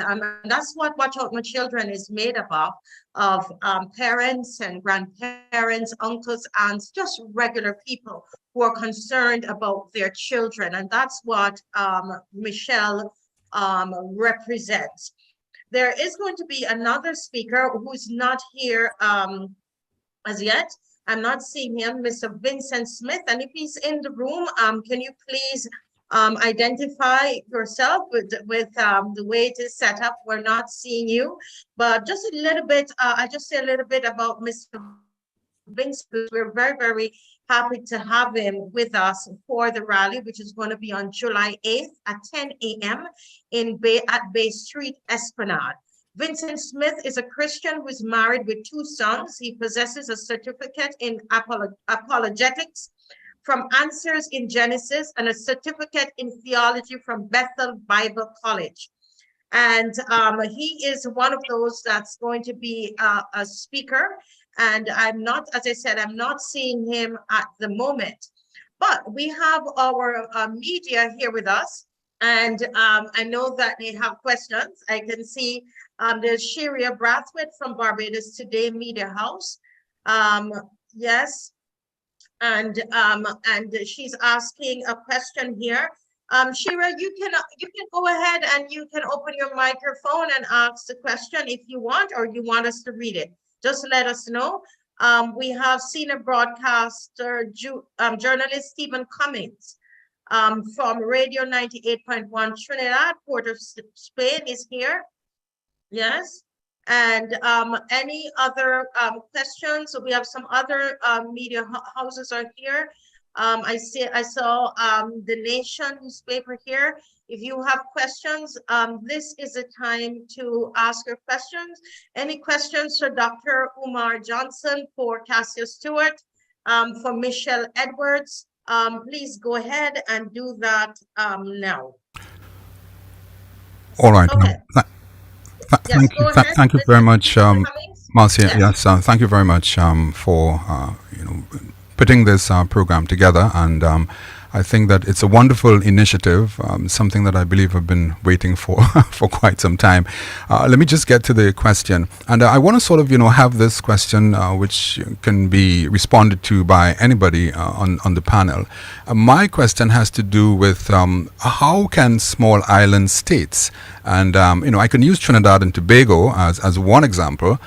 that's what Watch Out My Children is made up of parents and grandparents, uncles, aunts, just regular people who are concerned about their children, and that's what Michelle represents. There is going to be another speaker who's not here as yet. I'm not seeing him, Mr. Vincent Smith, and if he's in the room, can you please identify yourself with the way it is set up? We're not seeing you, but just a little bit, I just say a little bit about Mr. Vincent. We're very, very happy to have him with us for the rally, which is going to be on July 8th at 10 a.m. at Bay Street, Esplanade. Vincent Smith is a Christian who is married with 2 sons. He possesses a certificate in apologetics from Answers in Genesis and a certificate in theology from Bethel Bible College. And he is one of those that's going to be a speaker. And I'm not, as I said, I'm not seeing him at the moment. But we have our media here with us. And I know that they have questions. I can see there's Sheria Brathwaite from Barbados Today Media House. Yes. And she's asking a question here. Shira, you can go ahead and you can open your microphone and ask the question if you want, or you want us to read it. Just let us know. We have senior broadcaster, journalist Stephen Cummings from Radio 98.1 Trinidad, Port of Spain is here. Yes. And any other questions? So we have some other media houses are here. I saw the Nation newspaper here. If you have questions, this is the time to ask your questions. Any questions for Dr. Umar Johnson, for Cassia Stewart, for Michelle Edwards? Please go ahead and do that now. All right. Okay. Thank you very much, Marcia. Yes, thank you very much for putting this program together, and I think that it's a wonderful initiative, something that I believe I've been waiting for for quite some time. Let me just get to the question, and I want to sort of have this question which can be responded to by anybody on the panel. My question has to do with how can small island states, and I can use Trinidad and Tobago as one example,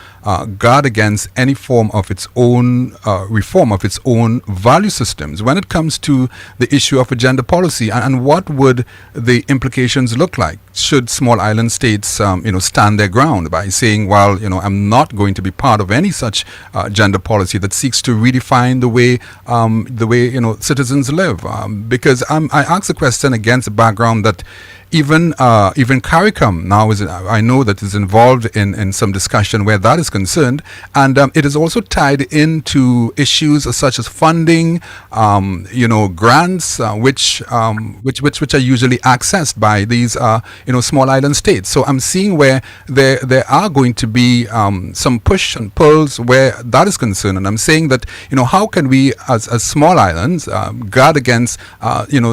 guard against any form of its own reform of its own value systems when it comes to the issue of a gender policy, and what would the implications look like should small island states stand their ground by saying, well, I'm not going to be part of any such gender policy that seeks to redefine the way citizens live, because I ask the question against the background that even CARICOM now I know that is involved in some discussion where that is concerned, and it is also tied into issues such as funding, grants, which are usually accessed by these small island states. So I'm seeing where there are going to be some push and pulls where that is concerned, and I'm saying that how can we as small islands guard against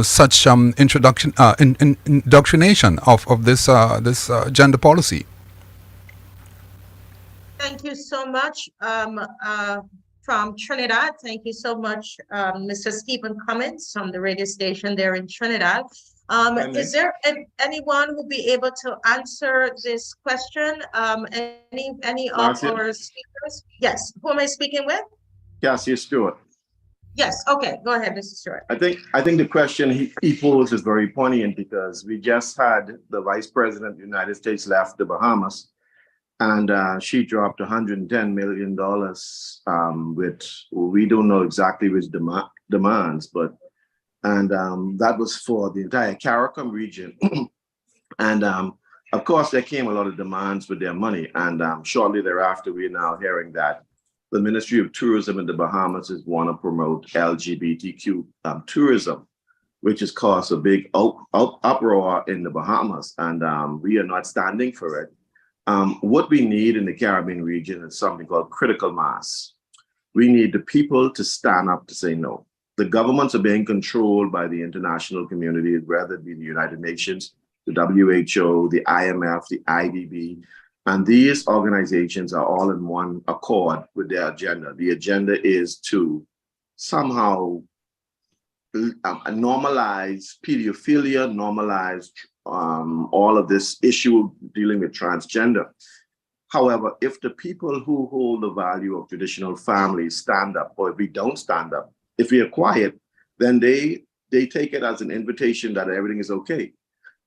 such indoctrination of this gender policy? Thank you so much from Trinidad. Thank you so much, Mr. Stephen Cummings from the radio station there in Trinidad. Is there anyone who will be able to answer this question? Any of our speakers? Yes. Who am I speaking with? Cassia Stewart. Yes. Okay. Go ahead, Mr. Stewart. I think the question he posed is very poignant, because we just had the Vice President of the United States left the Bahamas, and she dropped $110 million with, we don't know exactly which demands, but that was for the entire CARICOM region. And of course, there came a lot of demands with their money, and shortly thereafter, we're now hearing that the Ministry of Tourism in the Bahamas is want to promote LGBTQ tourism, which has caused a big uproar in the Bahamas, and we are not standing for it. What we need in the Caribbean region is something called critical mass. We need the people to stand up to say no. The governments are being controlled by the international community, whether it be the United Nations, the WHO, the IMF, the IDB, and these organizations are all in one accord with their agenda. The agenda is to somehow normalize pedophilia, normalize all of this issue dealing with transgender. However, if the people who hold the value of traditional families stand up, or if we don't stand up, if we are quiet, then they take it as an invitation that everything is okay.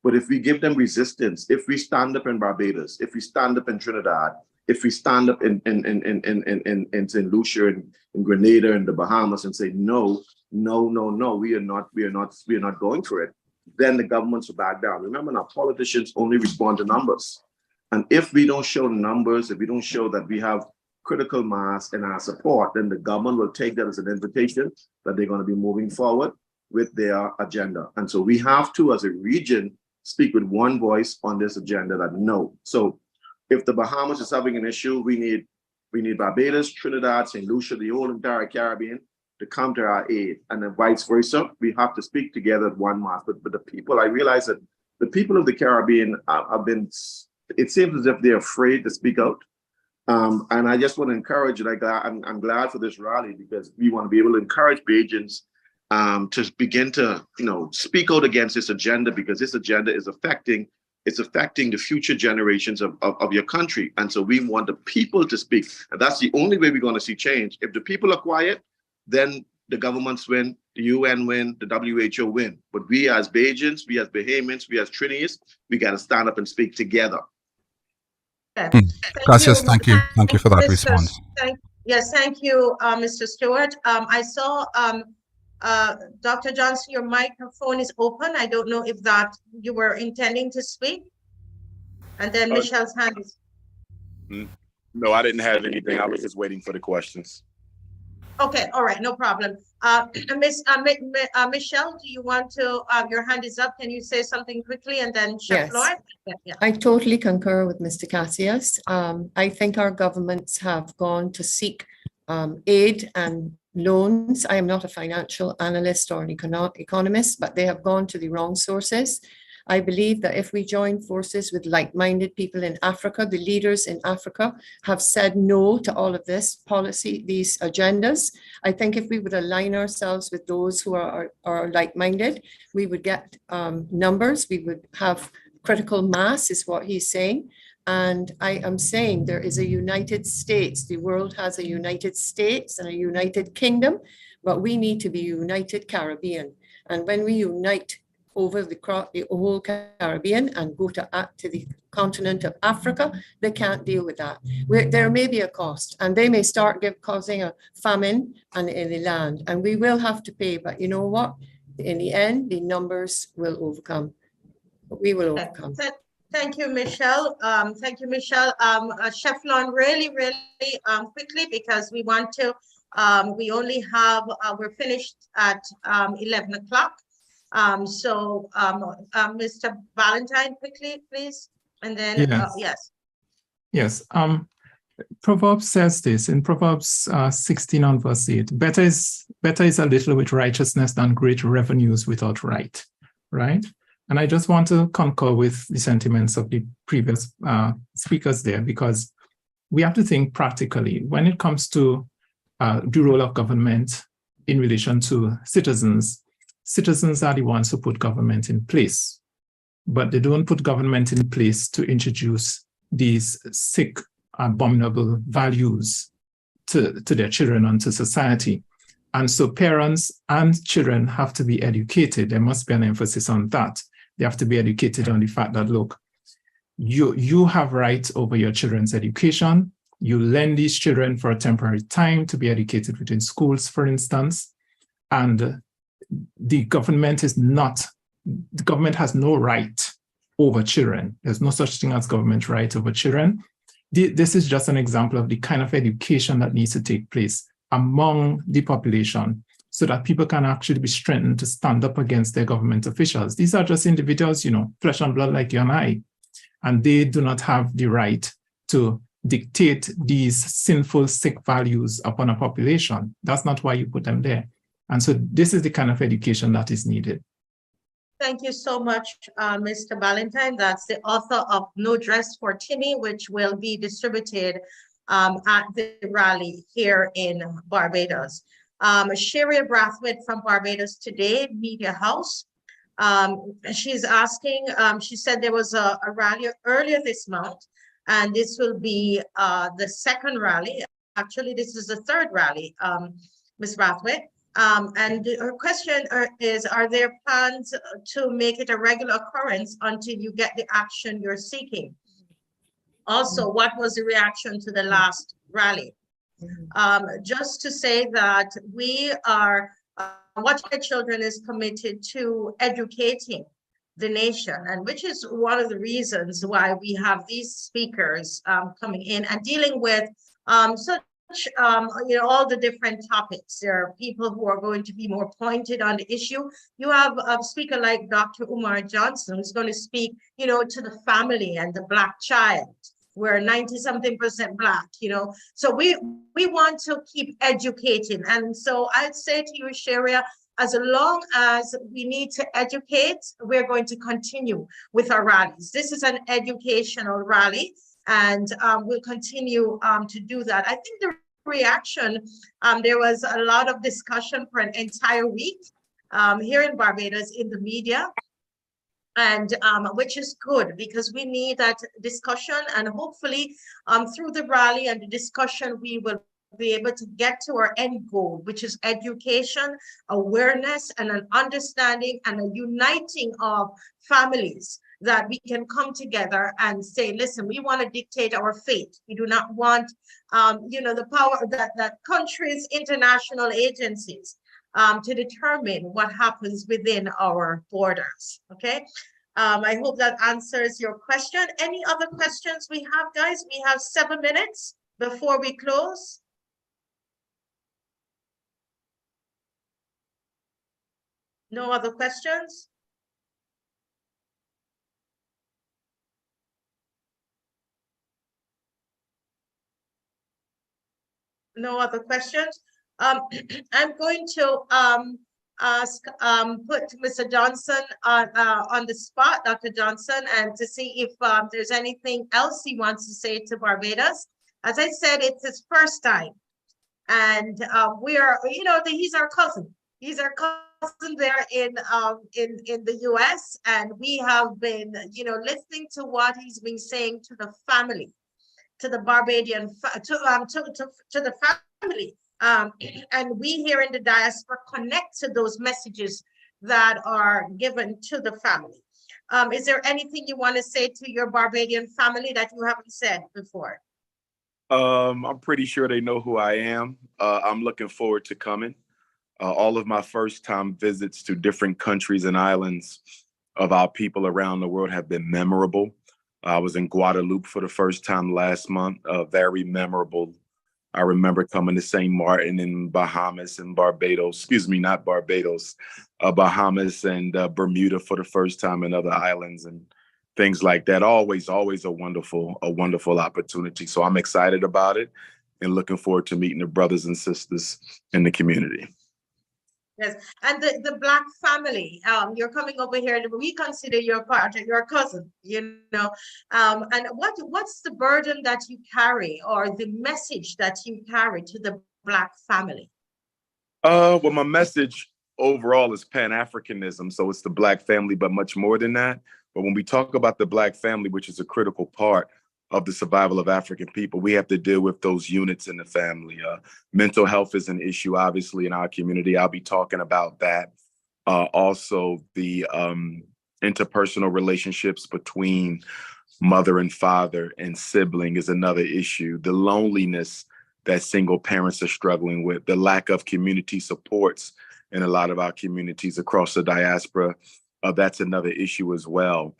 But if we give them resistance, if we stand up in Barbados, if we stand up in Trinidad, if we stand up in St. Lucia and in Grenada and the Bahamas and say no, we are not going for it, then the governments will back down. Remember, now politicians only respond to numbers. And if we don't show numbers, if we don't show that we have critical mass in our support, then the government will take that as an invitation that they're going to be moving forward with their agenda. And so we have to, as a region, speak with one voice on this agenda that no. So if the Bahamas is having an issue, we need Barbados, Trinidad, St. Lucia, the whole entire Caribbean to come to our aid, and then vice versa. We have to speak together at one mass. But the people, I realize that the people of the Caribbean have been, it seems as if they're afraid to speak out. And I just want to encourage, and I'm glad for this rally, because we want to be able to encourage Bajans to begin to, speak out against this agenda, because this agenda is affecting the future generations of your country. And so we want the people to speak. And that's the only way we're going to see change. If the people are quiet, then the governments win, the UN win, the WHO win. But we as Bajans, we as Bahamians, we as Trinis, we got to stand up and speak together. Gracias, thank you for that response. Thank you, Mr. Stewart. I saw Dr. Johnson, your microphone is open. I don't know if that you were intending to speak. And then Michelle's hand is. No, I didn't have anything. I was just waiting for the questions. Okay, all right, no problem. Michelle, do you want to, your hand is up. Can you say something quickly, and then Chef Lloyd? Yeah. I totally concur with Mr. Cassius. I think our governments have gone to seek aid and loans. I am not a financial analyst or an economist, but they have gone to the wrong sources. I believe that if we join forces with like-minded people in Africa, the leaders in Africa have said no to all of this policy, these agendas. I think if we would align ourselves with those who are like-minded, we would get numbers, we would have critical mass, is what he's saying. And I am saying there is a United States. The world has a United States and a United Kingdom, but we need to be United Caribbean. And when we unite over the whole Caribbean and go to the continent of Africa, they can't deal with that. There may be a cost, and they may start causing a famine in the land, and we will have to pay. But you know what? In the end, the numbers will overcome. We will overcome. Thank you, Michelle. Thank you, Michelle. Chef Lon, really quickly, because we want to, we only have, we're finished at 11 o'clock. So Mr. Valentine, quickly, please. And then, Yes. Proverbs says this in Proverbs 16 on verse 8, better is a little with righteousness than great revenues without right? And I just want to concur with the sentiments of the previous speakers there, because we have to think practically when it comes to the role of government in relation to citizens. Citizens are the ones who put government in place, but they don't put government in place to introduce these sick, abominable values to their children and to society. And so parents and children have to be educated. There must be an emphasis on that. They have to be educated on the fact that, look, you have rights over your children's education. You lend these children for a temporary time to be educated within schools, for instance, and the government has no right over children. There's no such thing as government right over children. This is just an example of the kind of education that needs to take place among the population so that people can actually be strengthened to stand up against their government officials. These are just individuals, flesh and blood like you and I, and they do not have the right to dictate these sinful, sick values upon a population. That's not why you put them there. And so this is the kind of education that is needed. Thank you so much, Mr. Ballantyne. That's the author of No Dress for Timmy, which will be distributed at the rally here in Barbados. Sharia Brathwaite from Barbados Today Media House. She's asking, she said there was a rally earlier this month, and this will be the second rally. Actually, this is the third rally, Ms. Brathwaite. And her question is, are there plans to make it a regular occurrence until you get the action you're seeking? Also, what was the reaction to the last rally? Just to say that we are, Watch My Children is committed to educating the nation, and which is one of the reasons why we have these speakers coming in and dealing with such all the different topics. There are people who are going to be more pointed on the issue. You have a speaker like Dr. Umar Johnson, who's going to speak, to the family and the Black child. We're 90-something% Black, So we want to keep educating. And so I'd say to you, Sharia, as long as we need to educate, we're going to continue with our rallies. This is an educational rally, and we'll continue to do that. I think the reaction, there was a lot of discussion for an entire week here in Barbados in the media, and which is good because we need that discussion, and hopefully through the rally and the discussion, we will be able to get to our end goal, which is education, awareness, and an understanding and a uniting of families, that we can come together and say, listen, we want to dictate our fate. We do not want, the power that countries, international agencies to determine what happens within our borders, okay? I hope that answers your question. Any other questions we have, guys? We have 7 minutes before we close. No other questions? No other questions? I'm going to put Mr. Johnson on the spot, Dr. Johnson, and to see if there's anything else he wants to say to Barbados. As I said, it's his first time, and we are, he's our cousin. He's our cousin there in the U.S., and we have been, listening to what he's been saying to the family, to the Barbadian, to the family. And we here in the diaspora connect to those messages that are given to the family. Is there anything you want to say to your Barbadian family that you haven't said before? I'm pretty sure they know who I am. I'm looking forward to coming. All of my first-time visits to different countries and islands of our people around the world have been memorable. I was in Guadeloupe for the first time last month, very memorable. I remember coming to St. Martin in Bahamas and Barbados, not Barbados, Bahamas and Bermuda for the first time, and other islands and things like that. Always a wonderful opportunity. So I'm excited about it and looking forward to meeting the brothers and sisters in the community. Yes, and the Black family, you're coming over here, and we consider your part, your cousin, and what's the burden that you carry, or the message that you carry to the Black family? Well, my message overall is Pan-Africanism, so it's the Black family, but much more than that. But when we talk about the Black family, which is a critical part of the survival of African people, we have to deal with those units in the family. Mental health is an issue, obviously, in our community. I'll be talking about that. Also, the interpersonal relationships between mother and father and sibling is another issue. The loneliness that single parents are struggling with, the lack of community supports in a lot of our communities across the diaspora, that's another issue as well.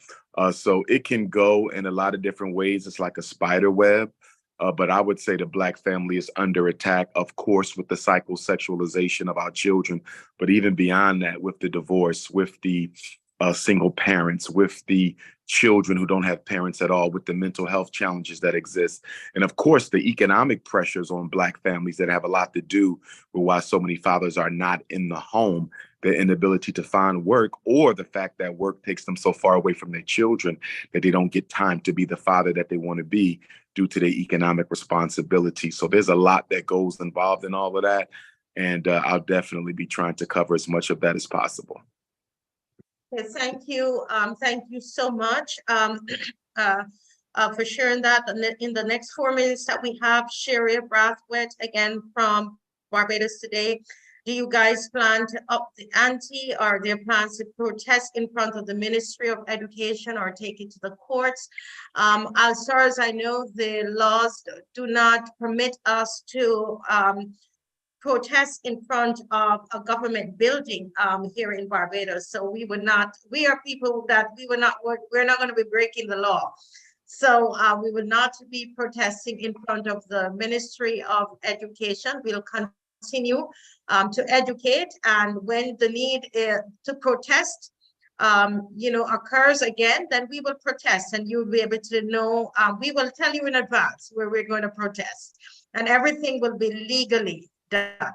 So it can go in a lot of different ways. It's like a spider web, but I would say the Black family is under attack, of course, with the psychosexualization of our children, but even beyond that, with the divorce, with the single parents, with the children who don't have parents at all, with the mental health challenges that exist. And of course, the economic pressures on Black families that have a lot to do with why so many fathers are not in the home. their inability to find work, or the fact that work takes them so far away from their children that they don't get time to be the father that they want to be due to their economic responsibility. So there's a lot that goes involved in all of that. And I'll definitely be trying to cover as much of that as possible. Okay, thank you. Thank you so much for sharing that. In the next 4 minutes that we have, Sherry Brathwaite, again from Barbados Today. Do you guys plan to up the ante, or are there plans to protest in front of the Ministry of Education or take it to the courts? As far as I know, the laws do not permit us to protest in front of a government building here in Barbados. So we are people that we're not going to be breaking the law. So we will not be protesting in front of the Ministry of Education. We'll continue to educate, and when the need to protest occurs again, then we will protest, and you'll be able to know. We will tell you in advance where we're going to protest, and everything will be legally done.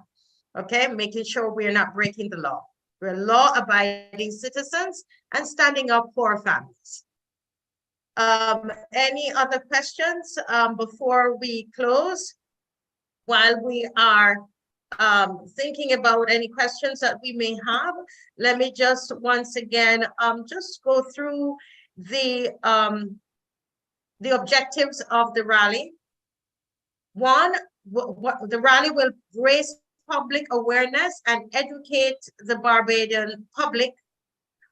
Okay, making sure we're not breaking the law. We're law-abiding citizens and standing up for our families. Any other questions before we close? While we are thinking about any questions that we may have, let me just once again just go through the objectives of the rally. One, the rally will raise public awareness and educate the Barbadian public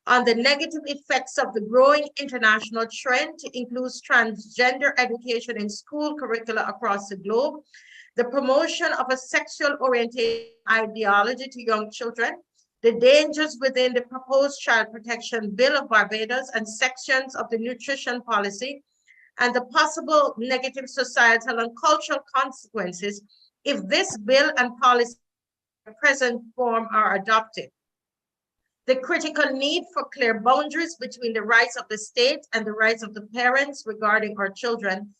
on the negative effects of the growing international trend to include transgender education in school curricula across the globe, the promotion of a sexual orientation ideology to young children, the dangers within the proposed Child Protection Bill of Barbados and sections of the nutrition policy, and the possible negative societal and cultural consequences if this bill and policy in present form are adopted. The critical need for clear boundaries between the rights of the state and the rights of the parents regarding our children.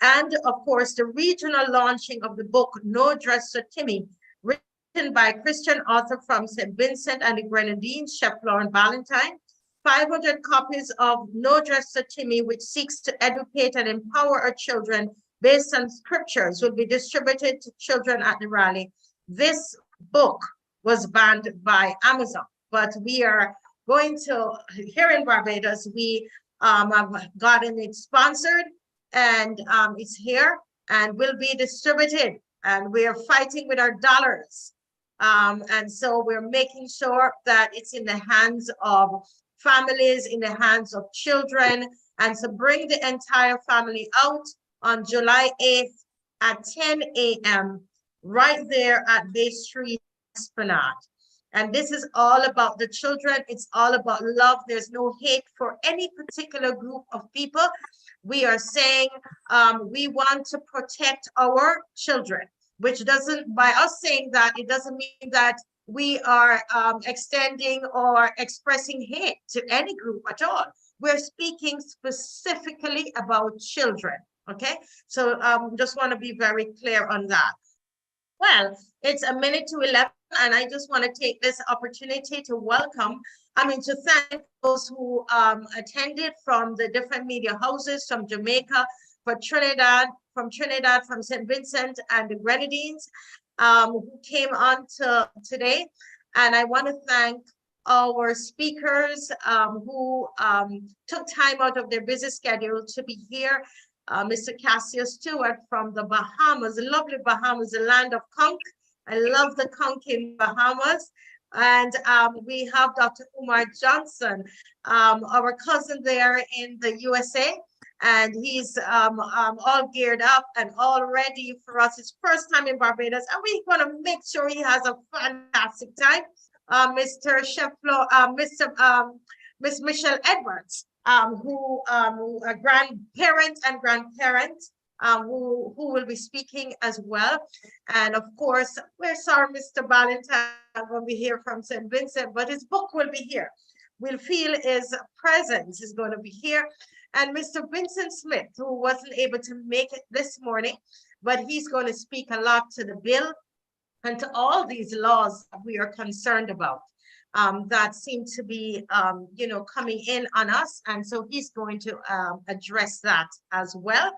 And of course, the regional launching of the book, No Dress for Timmy, written by Christian author from St. Vincent and the Grenadines, Chef Lauren Valentine. 500 copies of No Dress for Timmy, which seeks to educate and empower our children based on scriptures, will be distributed to children at the rally. This book was banned by Amazon, but we are going to, here in Barbados, we have gotten it sponsored, and it's here and will be distributed, and we are fighting with our dollars. And so we're making sure that it's in the hands of families, in the hands of children, and to bring the entire family out on July 8th at 10 a.m. right there at Bay Street Esplanade. And this is all about the children. It's all about love. There's no hate for any particular group of people. We are saying we want to protect our children, which doesn't, by us saying that, it doesn't mean that we are extending or expressing hate to any group at all. We're speaking specifically about children, okay? So just want to be very clear on that. Well, it's 11:01, and I just want to take this opportunity to to thank those who attended from the different media houses, from Jamaica, from Trinidad, from St. Vincent and the Grenadines, who came on today. And I want to thank our speakers who took time out of their busy schedule to be here. Mr. Cassius Stewart from the Bahamas, the lovely Bahamas, the land of conch. I love the conch in Bahamas. And we have Dr. Umar Johnson, our cousin there in the USA. And he's all geared up and all ready for us. His first time in Barbados, and we're going to make sure he has a fantastic time. Miss Michelle Edwards, who a grandparent who will be speaking as well. And of course, we're sorry, Mr. Valentine when we hear from St. Vincent, but his book will be here. We'll feel his presence is going to be here. And Mr. Vincent Smith, who wasn't able to make it this morning, but he's going to speak a lot to the bill and to all these laws that we are concerned about. that seem to be, coming in on us. And so he's going to address that as well.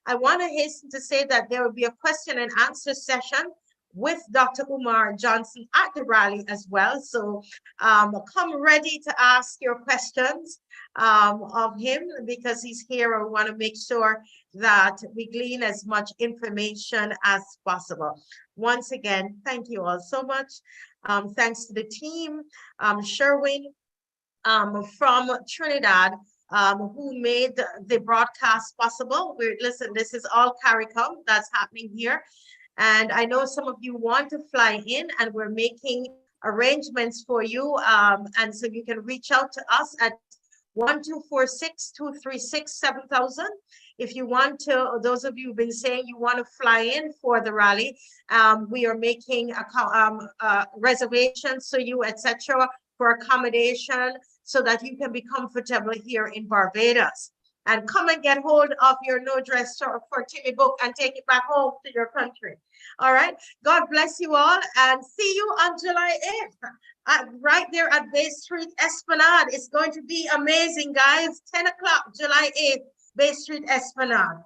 I want to hasten to say that there will be a question and answer session with Dr. Umar Johnson at the rally as well. So come ready to ask your questions of him, because he's here. I want to make sure that we glean as much information as possible. Once again, thank you all so much. Thanks to the team, Sherwin from Trinidad, who made the broadcast possible. Listen, this is all CARICOM that's happening here. And I know some of you want to fly in, and we're making arrangements for you. And so you can reach out to us at 1246-236-7000. If you want to, those of you who've been saying you want to fly in for the rally, we are making reservations, so you, etc., for accommodation, so that you can be comfortable here in Barbados. And come and get hold of your No Dress for Timmy book and take it back home to your country. All right. God bless you all, and see you on July 8th. Right there at Bay Street Esplanade. It's going to be amazing, guys. 10 o'clock, July 8th, Bay Street Esplanade.